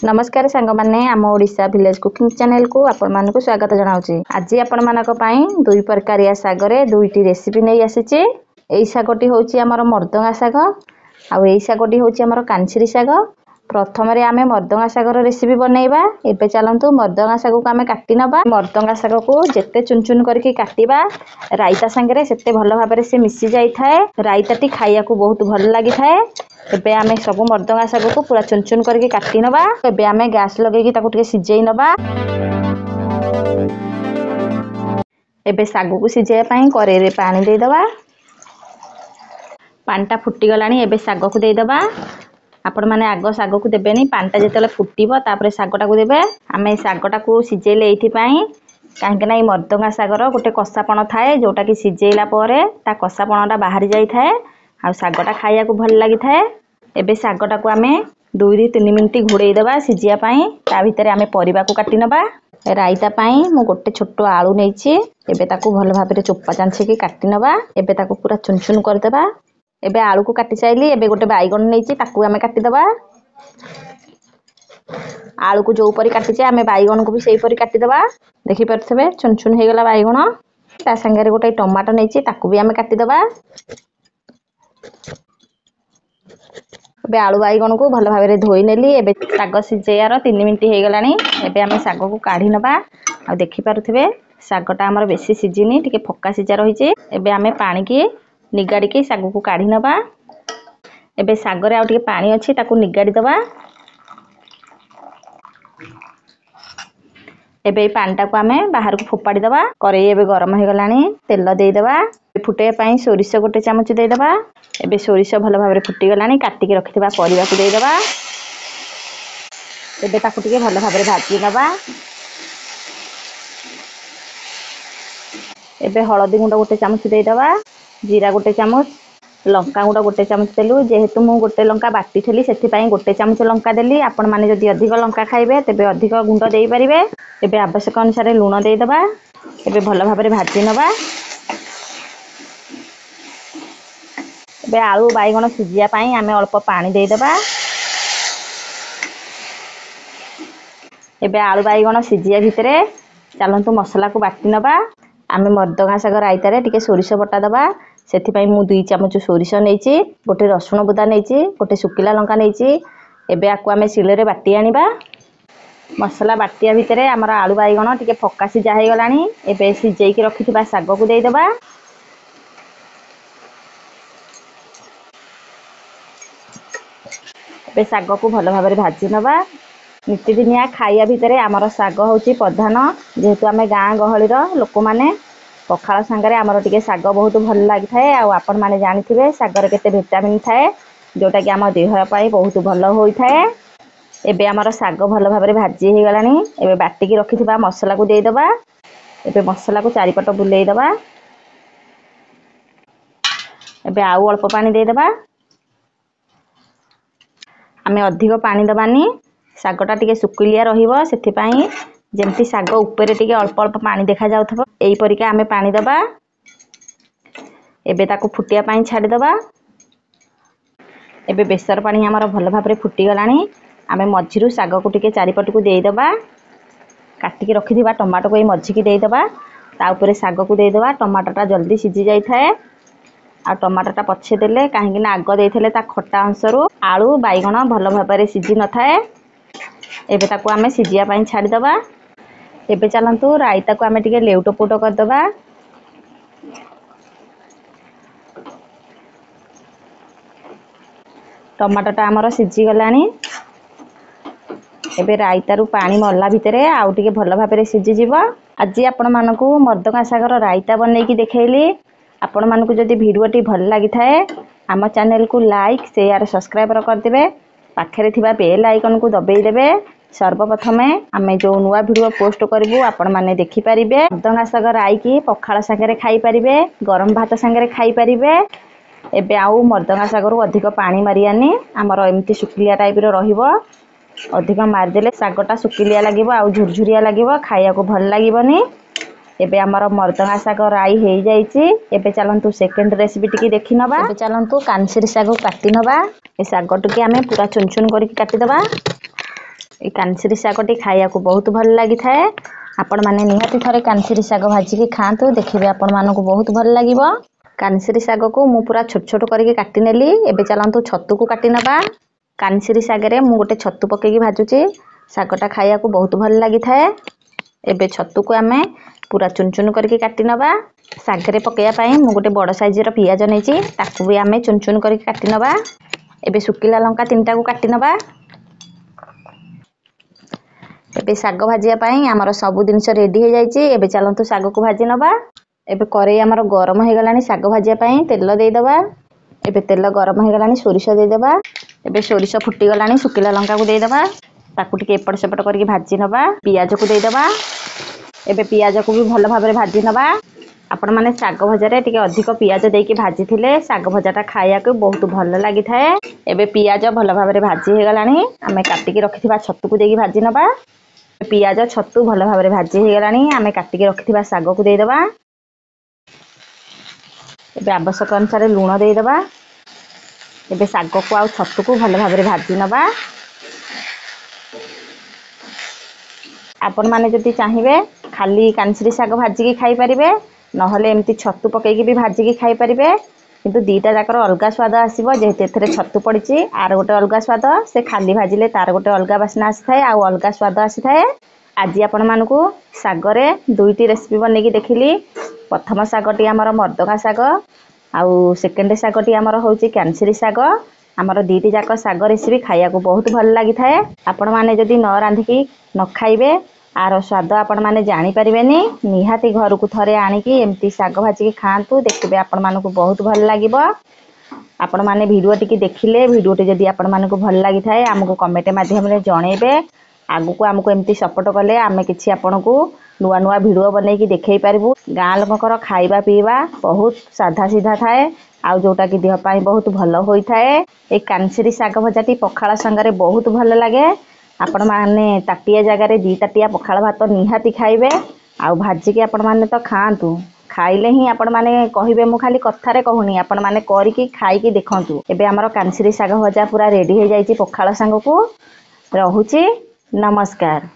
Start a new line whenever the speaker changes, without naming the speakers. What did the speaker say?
नमस्कार सांग माने आम ओडिशा विलेज कुकिंग चैनल को आपण मानक स्वागत जनाऊँ। आज आपण मानक पई दुई प्रकारिया सागरे दुईटी रेसिपी नहीं आसीचे। एई सागटी होची हमर मर्दंगा साग आउ एई सागटी होची हमर कांछिरी साग। प्रथम रे आमे मर्दंगा सागर रेसिपी बनैबा। एबे चलंतु मर्दंगा साग को आमे काटी नबा। मर्दंगा साग को जेते चुन चुन करके काटिबा रायता संगे सेते भलो भाबरे से मिसी जाई थाए। रायताटी खाइया को बहुत भल लागि थाए। एबे आमे सब मर्दंगा साग को पूरा चुन चुन करके काटी नबा। एबे आमे गैस लगेकी ताको टिके सिजेई नबा। एबे साग को सिजेया पई करेई रे पानी दे दबा। पानीटा फुटी गलानी एबे साग को दे दबा। आपण माने आगो साग को देबेनी पानीटा जेतेले फुटीबो तापरे सागटा को देबे। आमे सागटा को सिजेले एथि पई काहेकि ना मर्दंगा सागर गोटे कसापण थाए जोटा कि सिजेला परे ता कसापणटा बाहरी जाई थाए आ सागटा खाइया को भल लागि थाए। एबे सागटा को आमे 2 ରୁ 3 मिनिट घोड़ेई दबा सिजिया पई। ता भितरे आमे परिबा को काटी नबा। रायता पई मु गोटे छोटो आलू नेइची। एबे ताको भल भाबरे चोपा चांछे की काटी नबा। एबे ताको पूरा चुन चुन कर देबा। एबे आलू को काटी साइली एबे गोटे बाइगण नेइची ताको आमे काटी दबा। आलू को जो परी काटी आमे बाइगण को भी सेही परी काटी दबा। देखि परथबे चुन चुन हे गला बाइगण। ता संगे गोटे टमाटो नेइची ताको भी आमे काटी दबा। एबे आलू बाइगण को भल भाबरे धोई नेली। एबे साग सिजेयार 3 मिनिट हे गलानी। एबे आमे साग को काढी नबा। आ देखि परथबे सागटा हमर बेसी सिजिनी टिके फक्का सिजा रहिचे। एबे आमे पानी की निगाड़ी के साग को काढी नबा। एबे सागरे आ टिके पानी अछि ताको निगाड़ी दबा। एबे पानीटा को आमे बाहर को फोपाड़ी दबा। करेई एबे गरम हे गलानी तेल दे दबा। फुटे पई सोरिष गोटे चामच दे दबा। एबे सोरिष भल भाबरे फुटी गलानी काटी के रखितबा परिबा को दे दबा। एबे ताको टिके भल भाबरे भाजी नबा। एबे हळदी गुंड गोटे चामच दे दबा। जीरा गोटे चामच लंका गुंड गोटे चामच देलु। जेहेतु मु गोटे लंका बाटी थली सेति पई गोटे चामच लंका देली। आपण माने जदि अधिक लंका खाइबे तेबे अधिक गुंड देई परिबे। एबे आवश्यक अनुसार लूण दे दबा। एबे भल भाबरे भाजी नबा। एबे आलू बाइगण सिजिया पई आमे अल्प पानी दे दबा। एबे आलू बाइगण सिजिया भितरे चलंतु मसला को बाटी नबा। आमे मर्दंगा साग रायतारे टिके सोरिष बटा दबा। सेति पई मु 2 चामच सोरिष नेइची गोटे रसुण बुदा नेइची गोटे सुकिला लंका नेइची। एबे आकु आमे सिलेरे बाटी आनिबा। मसला बाटिया भितरे हमर आलू बाइगण टिके फक्का सिजा हे गलानी। एबे सिजेई के रखिथिबा साग को दे दबा। एबे साग को भल भाबरे भाजी नबा। नितिदिनिया खाइया भितरे हमर साग होची प्रधान। जेहेतु आमे गां गहली रो लोक माने पखाळ संगरे हमर टिके साग बहुत भल लागि थाए। आ आपण माने जानिथिबे सागर केते विटामिन थाए जोटा कि हमर देह पई बहुत भल होई थाए। एबे हमर साग भल भाबरे भाजी हे गलानी। एबे बाटी की रखिथिबा मसला को दे दबा। एबे मसला को चारि पट बुलेई दबा। एबे आउ अल्प पानी दे दबा। आमे अधिक पानी दबानी सागटा टिके सुकिलिया रहिबो सेति पई जेमति साग ऊपर टिके अल्प अल्प पानी देखा जाउथबो एई परिका आमे पानी दबा। एबे ताको फुटिया पई छाडी दबा। एबे बेसर पानी हमर भल भाबरे फुटी गलानी। आमे मझिरु साग को टिके चारि पट को देई दबा। काटी के रखिथिबा टमाटो को एई मझी की देई दबा। ता ऊपर साग को देई दबा। टमाटोटा जल्दी सिजी जाई थाए। आ टमाटोटा पछे देले काहेकि ना आग देइथले ता खट्टा अंशरु आलू बाइगण भल भाबरे सिजी न थाए। एबे ताको आमे सिजिया पई छाडी दबा। एबे चलंतु रायता को आमे टिके लेउटो पुटो कर दबा। टमाटोटा हमर सिजी गलानी। एबे रायता रु पानी मल्ला भितरे आउ टिके भल भाबरे सिजी जिवो। आज आपण मानकु मर्दंगा सागर रायता बनै की देखेइली। आपण मानकु जदि भिडियोटी भल लागि थाए हम चैनल को लाइक शेयर सब्सक्राइब कर देबे। पाखरे थिबा बेल आइकन को दबेई देबे। सर्वप्रथमे आमे जो नुवा वीडियो पोस्ट करबू आपण माने देखि परिबे। मर्दंगा साग राई की पखाळ संगे खाई परिबे गरम भात संगे खाई परिबे। एबे आउ मर्दंगा सागरु अधिक पानी मारियानी हमर एमती सुकिलिया टाइप रो रहिबो। अधिक मार देले सागटा सुकिलिया लागिबो आउ झुरझुरिया लागिबो खाइया को भल लागिबोनी। एबे हमर मर्दंगा साग राई हे जाईची। एबे चलंतु सेकंड रेसिपी टिकी देखि नबा। एबे चलंतु कांछिरी साग काटी नबा। ए साग टके आमे पूरा चुन चुन करी काटी दबा। ए कांसिरी शागटी खाइयाकू बहुत भल लगी थाए। आपण माने निहाती थरे कांसिरी शाग भाजिकी खातु देखिबे आपण मानकू बहुत भल लागिबो। कांसिरी शाग को मु पूरा छोट छोट करके काटी नेली। एबे चलंतु छत्तू को काटी नबा। कांसिरी शागरे मु गोटे छत्तू पकेकी भाजुची। शागटा खाइयाकू बहुत भल लगी थाए। एबे छत्तू को आमे पूरा चुन चुन करके काटी नबा। शागरे पकेया पई मु गोटे बड़ साइज रो पियाज नेची ताकू भी आमे चुन चुन करके काटी नबा। एबे सुकिला लंका 3टा को काटी नबा। एबे शाग भाजिया पई हमर सब जिनिस रेडी हो जाईची। एबे चलंतु शाग को भाजी नबा। एबे करेई हमर गरम हो गलानी शाग भाजिया पई तेल देई दबा। एबे तेल गरम हो गलानी सोरिष देई दबा। एबे सोरिष फुटी गलानी सुकिला लंका को देई दबा। ताकू टिके एपट सेपट करके भाजी नबा। पियाज को देई दबा। एबे पियाज को भी भल भाबरे भाजी नबा। आपण माने शाग भजा रे टिके अधिक पियाज देके भाजी थिले शाग भजाटा खाइया को बहुत भल लागि थाए। एबे पियाज भल भाबरे भाजी हो गलानी आमे काटी के रखिथिबा छत्तू को देके भाजी नबा। पियाज छत्तू भल भाबरे भाजी हो गलानी आमे काटी के रखिथिबा शाग को देई दबा। एबे आवश्यक अनुसार लूण देई दबा। एबे शाग को आ छत्तू को भल भाबरे भाजी नबा। आपण माने जति चाहिबे खाली कांसिरी शाग भाजी की खाई परिबे नहले एमती छत्तू पकेकी भी भाजी की खाई परिबे। किंतु दीटा जाकर अलगा स्वाद आसीबो जेहेतु एथरे छत्तू पड़िची। आर गोटे अलगा स्वाद से खाली भाजिले तार गोटे अलगा बासना आसी थाए आ अलगा स्वाद आसी थाए। आज आपण मानकू शागरे दुईटी रेसिपी बनेकी देखिली। प्रथम शागटी हमर मर्दगा शाग आउ सेकेंड शागटी हमर होची कांसिरी शाग। हमर दीटी जाक शाग रेसिपी खाइया को बहुत भल लागि थाए। आपण माने जदी न रांधिकी न खाइबे आर स्वाद आपण माने जानी परिबेनी। निहाती घर को थरे आनिकी एमती शाग भाजी खांतु देखिबे आपण मानकू बहुत भल लागिबो। आपण माने वीडियो टिकी देखिले वीडियोटी जदी आपण मानकू भल लागि थाए हमकू कमेंट माध्यम रे जणेबे। आगु को हमकू एमती सपोर्ट कले आमे किछि आपनकू नुआ नुआ वीडियो बनेकी देखै पारिबु। गां लोककर खाइबा पीबा बहुत साधा सीधा थाए आउ जोटा कि देह पाई बहुत भल होई थाए। ए कांसिरी शाग भजाटी पखाळ संगरे बहुत भल लागे। आपण माने ताटिया जगह रे 2 ताटिया पखाळ भात निहाती खाइबे आउ भाजी के आपण माने तो खांतु। खाइले ही आपण माने कहिबे मु खाली कथारे कहूनी आपण माने करिकी खाइकी देखंतु। एबे हमर कांसिरी शाग भजा पूरा रेडी हो जाईची पखाळ संग को। रहुची नमस्कार।